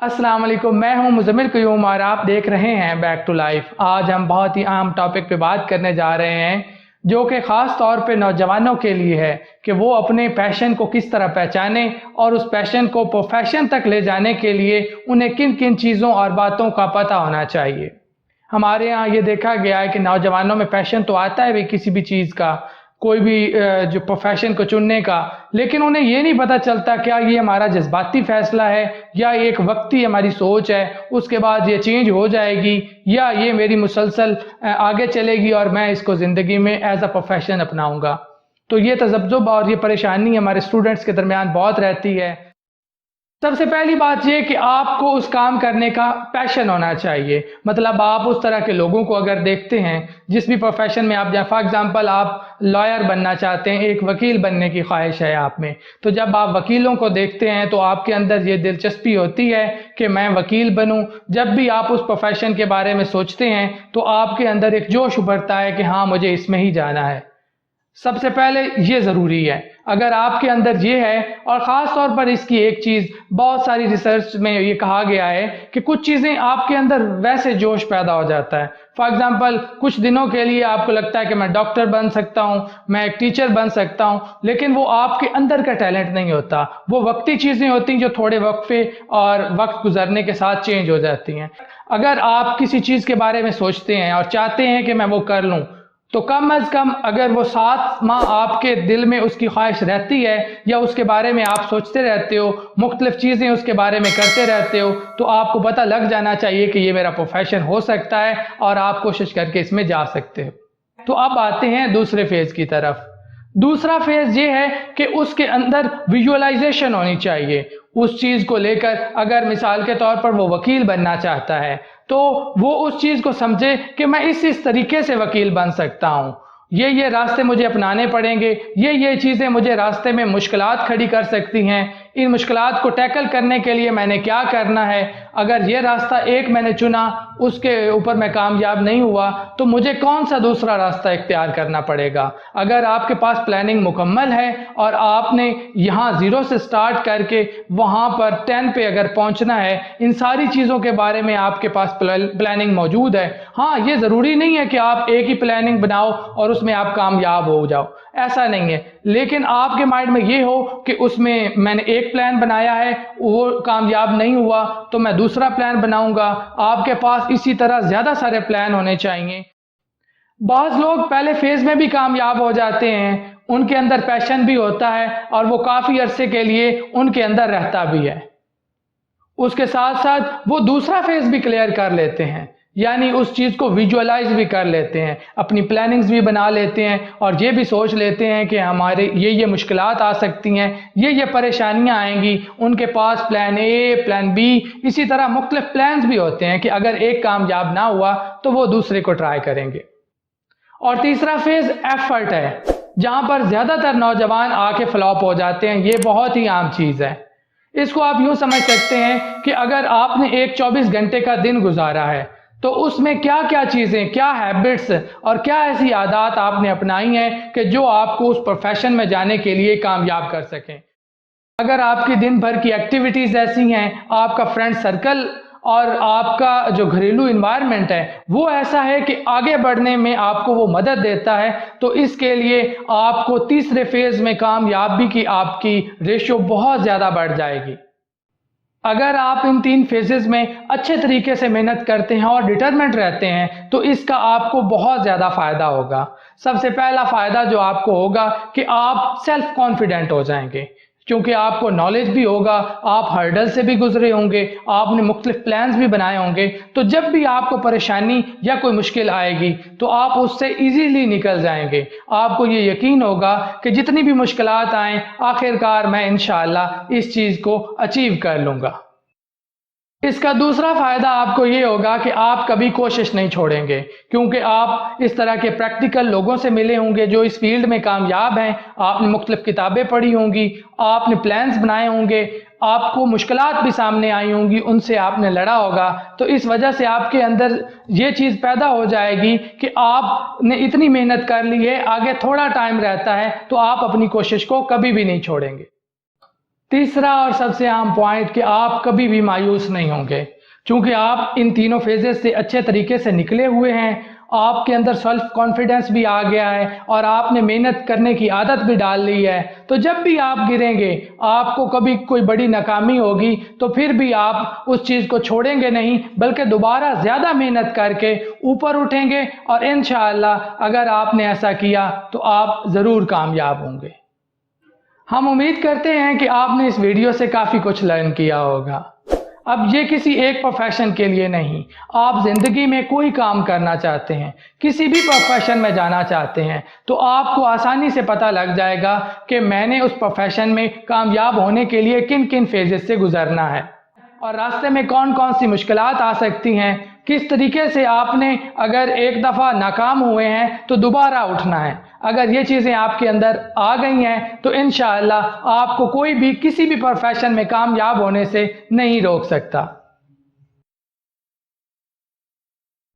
अस्सलाम वालेकुम, मैं हूं मुज़म्मिल क़य्यूम और आप देख रहे हैं बैक टू लाइफ। आज हम बहुत ही अहम टॉपिक पे बात करने जा रहे हैं जो कि ख़ास तौर पे नौजवानों के लिए है कि वो अपने पैशन को किस तरह पहचाने और उस पैशन को प्रोफेशन तक ले जाने के लिए उन्हें किन किन चीज़ों और बातों का पता होना चाहिए। हमारे यहाँ ये देखा गया है कि नौजवानों में पैशन तो आता है भी किसी भी चीज़ का, कोई भी जो प्रोफेशन को चुनने का, लेकिन उन्हें ये नहीं पता चलता क्या ये हमारा जज्बाती फैसला है या एक वक्ती हमारी सोच है, उसके बाद ये चेंज हो जाएगी या ये मेरी मुसलसल आगे चलेगी और मैं इसको ज़िंदगी में एज अ प्रोफेशन अपनाऊंगा। तो ये तज़ब्ज़ुब और ये परेशानी हमारे स्टूडेंट्स के दरमियान बहुत रहती है। सबसे पहली बात ये कि आपको उस काम करने का पैशन होना चाहिए। मतलब आप उस तरह के लोगों को अगर देखते हैं जिस भी प्रोफेशन में आप, फॉर एग्जांपल आप लॉयर बनना चाहते हैं, एक वकील बनने की ख्वाहिश है आप में, तो जब आप वकीलों को देखते हैं तो आपके अंदर ये दिलचस्पी होती है कि मैं वकील बनूं। जब भी आप उस प्रोफेशन के बारे में सोचते हैं तो आपके अंदर एक जोश उभरता है कि हाँ, मुझे इसमें ही जाना है। सबसे पहले ये ज़रूरी है। अगर आपके अंदर ये है, और ख़ास तौर पर इसकी एक चीज़ बहुत सारी रिसर्च में ये कहा गया है कि कुछ चीज़ें आपके अंदर वैसे जोश पैदा हो जाता है। फॉर एग्जांपल कुछ दिनों के लिए आपको लगता है कि मैं डॉक्टर बन सकता हूँ, मैं एक टीचर बन सकता हूँ, लेकिन वो आपके अंदर का टैलेंट नहीं होता। वो वक्ती चीज़ें होती हैं जो थोड़े वक्फे और वक्त गुजरने के साथ चेंज हो जाती हैं। अगर आप किसी चीज़ के बारे में सोचते हैं और चाहते हैं कि मैं वो कर लूँ, तो कम अज़ कम अगर वो 7 माह आपके दिल में उसकी ख्वाहिश रहती है या उसके बारे में आप सोचते रहते हो, मुख्तलिफ चीज़ें उसके बारे में करते रहते हो, तो आपको पता लग जाना चाहिए कि ये मेरा प्रोफेशन हो सकता है और आप कोशिश करके इसमें जा सकते हो। तो अब आते हैं दूसरे फेज़ की तरफ। दूसरा फेज़ ये है कि उसके अंदर विजुअलाइजेशन होनी चाहिए उस चीज़ को लेकर। अगर मिसाल के तौर पर वो वकील बनना चाहता है तो वो उस चीज़ को समझे कि मैं इस तरीके से वकील बन सकता हूँ, ये रास्ते मुझे अपनाने पड़ेंगे, ये चीज़ें मुझे रास्ते में मुश्किलात खड़ी कर सकती हैं, इन मुश्किलात को टैकल करने के लिए मैंने क्या करना है। अगर ये रास्ता एक मैंने चुना, उसके ऊपर मैं कामयाब नहीं हुआ, तो मुझे कौन सा दूसरा रास्ता इख्तियार करना पड़ेगा। अगर आपके पास प्लानिंग मुकम्मल है और आपने यहाँ 0 से स्टार्ट करके वहाँ पर 10 पे अगर पहुँचना है, इन सारी चीज़ों के बारे में आपके पास प्लानिंग मौजूद है। हाँ, ये ज़रूरी नहीं है कि आप एक ही प्लानिंग बनाओ और उसमें आप कामयाब हो जाओ, ऐसा नहीं है, लेकिन आपके माइंड में ये हो कि उसमें मैंने एक प्लान बनाया है, वो कामयाब नहीं हुआ तो मैं दूसरा प्लान बनाऊंगा। आपके पास इसी तरह ज़्यादा सारे प्लान होने चाहिए। बाज़ लोग पहले फेज़ में भी कामयाब हो जाते हैं, उनके अंदर पैशन भी होता है और वो काफ़ी अरसे के लिए उनके अंदर रहता भी है। उसके साथ साथ वो दूसरा फेज़ भी क्लियर कर लेते हैं, यानी उस चीज़ को विजुअलाइज भी कर लेते हैं, अपनी प्लानिंग्स भी बना लेते हैं और ये भी सोच लेते हैं कि हमारे ये मुश्किलात आ सकती हैं, ये परेशानियां आएंगी। उनके पास प्लान ए, प्लान बी, इसी तरह मुख्तलिफ प्लान्स भी होते हैं कि अगर एक कामयाब ना हुआ तो वो दूसरे को ट्राई करेंगे। और तीसरा फेज़ एफर्ट है, जहां पर ज़्यादातर नौजवान आके फ्लॉप हो जाते हैं। ये बहुत ही आम चीज़ है। इसको आप यूँ समझ सकते हैं कि अगर आपने एक 24 घंटे का दिन गुजारा है तो उसमें क्या क्या चीज़ें, क्या हैबिट्स और क्या ऐसी आदत आपने अपनाई हैं कि जो आपको उस प्रोफेशन में जाने के लिए कामयाब कर सकें। अगर आपकी दिन भर की एक्टिविटीज़ ऐसी हैं, आपका फ्रेंड सर्कल और आपका जो घरेलू इन्वायरमेंट है वो ऐसा है कि आगे बढ़ने में आपको वो मदद देता है, तो इसके लिए आपको तीसरे फेज़ में कामयाबी की आपकी रेशो बहुत ज़्यादा बढ़ जाएगी। अगर आप इन 3 फेजेस में अच्छे तरीके से मेहनत करते हैं और डिटरमिनेट रहते हैं तो इसका आपको बहुत ज़्यादा फ़ायदा होगा। सबसे पहला फ़ायदा जो आपको होगा कि आप सेल्फ कॉन्फिडेंट हो जाएंगे, क्योंकि आपको नॉलेज भी होगा, आप हर्डल से भी गुजरे होंगे, आपने मुख्तलिफ प्लान्स भी बनाए होंगे, तो जब भी आपको परेशानी या कोई मुश्किल आएगी तो आप उससे इजीली निकल जाएंगे। आपको ये यकीन होगा कि जितनी भी मुश्किलात आएँ, आखिरकार मैं इंशाअल्लाह इस चीज़ को अचीव कर लूँगा। इसका दूसरा फ़ायदा आपको ये होगा कि आप कभी कोशिश नहीं छोड़ेंगे, क्योंकि आप इस तरह के प्रैक्टिकल लोगों से मिले होंगे जो इस फील्ड में कामयाब हैं, आपने मुख्तलिफ किताबें पढ़ी होंगी, आपने प्लान्स बनाए होंगे, आपको मुश्किलात भी सामने आई होंगी, उनसे आपने लड़ा होगा, तो इस वजह से आपके अंदर ये चीज़ पैदा हो जाएगी कि आपने इतनी मेहनत कर ली है, आगे थोड़ा टाइम रहता है, तो आप अपनी कोशिश को कभी भी नहीं छोड़ेंगे। तीसरा और सबसे अहम पॉइंट कि आप कभी भी मायूस नहीं होंगे, क्योंकि आप इन तीनों फेजेस से अच्छे तरीके से निकले हुए हैं। आपके अंदर सेल्फ कॉन्फिडेंस भी आ गया है और आपने मेहनत करने की आदत भी डाल ली है। तो जब भी आप गिरेंगे, आपको कभी कोई बड़ी नाकामी होगी, तो फिर भी आप उस चीज़ को छोड़ेंगे नहीं, बल्कि दोबारा ज़्यादा मेहनत करके ऊपर उठेंगे और इंशाअल्लाह अगर आपने ऐसा किया तो आप ज़रूर कामयाब होंगे। हम उम्मीद करते हैं कि आपने इस वीडियो से काफ़ी कुछ लर्न किया होगा। अब ये किसी एक प्रोफेशन के लिए नहीं, आप ज़िंदगी में कोई काम करना चाहते हैं, किसी भी प्रोफेशन में जाना चाहते हैं, तो आपको आसानी से पता लग जाएगा कि मैंने उस प्रोफेशन में कामयाब होने के लिए किन किन फेजेस से गुजरना है और रास्ते में कौन कौन सी मुश्किलात आ सकती हैं, किस तरीके से आपने अगर एक दफ़ा नाकाम हुए हैं तो दोबारा उठना है। अगर ये चीज़ें आपके अंदर आ गई हैं तो इंशाअल्लाह आपको कोई भी किसी भी प्रोफेशन में कामयाब होने से नहीं रोक सकता।